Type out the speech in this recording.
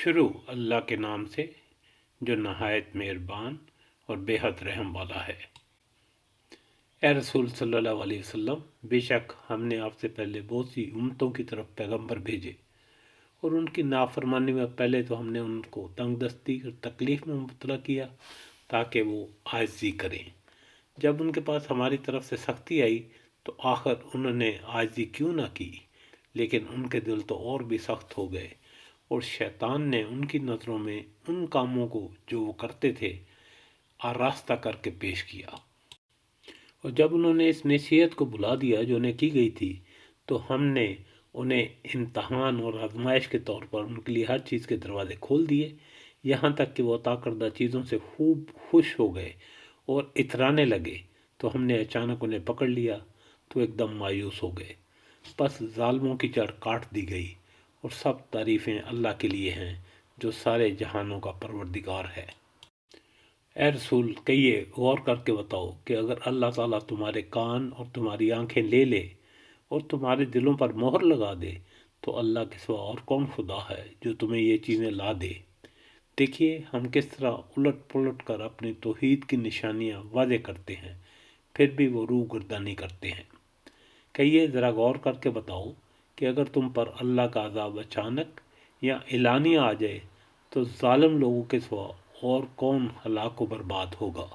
شروع اللہ کے نام سے جو نہایت مہربان اور بے حد رحم والا ہے۔ اے رسول صلی اللہ علیہ وسلم، بے شک ہم نے آپ سے پہلے بہت سی امتوں کی طرف پیغمبر بھیجے، اور ان کی نافرمانی میں پہلے تو ہم نے ان کو تنگ دستی اور تکلیف میں مبتلا کیا تاکہ وہ عاجزی کریں۔ جب ان کے پاس ہماری طرف سے سختی آئی تو آخر انہوں نے عاجزی کیوں نہ کی، لیکن ان کے دل تو اور بھی سخت ہو گئے، اور شیطان نے ان کی نظروں میں ان کاموں کو جو وہ کرتے تھے آراستہ کر کے پیش کیا۔ اور جب انہوں نے اس نصیحت کو بلا دیا جو انہیں کی گئی تھی، تو ہم نے انہیں امتحان اور آزمائش کے طور پر ان کے لیے ہر چیز کے دروازے کھول دیے، یہاں تک کہ وہ عطا کردہ چیزوں سے خوب خوش ہو گئے اور اترانے لگے۔ تو ہم نے اچانک انہیں پکڑ لیا تو ایک دم مایوس ہو گئے۔ بس ظالموں کی جڑ کاٹ دی گئی، اور سب تعریفیں اللہ کے لیے ہیں جو سارے جہانوں کا پروردگار ہے۔ اے رسول کہیے، غور کر کے بتاؤ کہ اگر اللہ تعالیٰ تمہارے کان اور تمہاری آنکھیں لے لے اور تمہارے دلوں پر مہر لگا دے تو اللہ کے سوا اور کون خدا ہے جو تمہیں یہ چیزیں لا دے؟ دیکھیے ہم کس طرح الٹ پلٹ کر اپنی توحید کی نشانیاں واضح کرتے ہیں، پھر بھی وہ روح گردانی کرتے ہیں۔ کہیے ذرا غور کر کے بتاؤ کہ اگر تم پر اللہ کا عذاب اچانک یا اعلانیہ آ جائے تو ظالم لوگوں کے سوا اور کون ہلاک و برباد ہوگا؟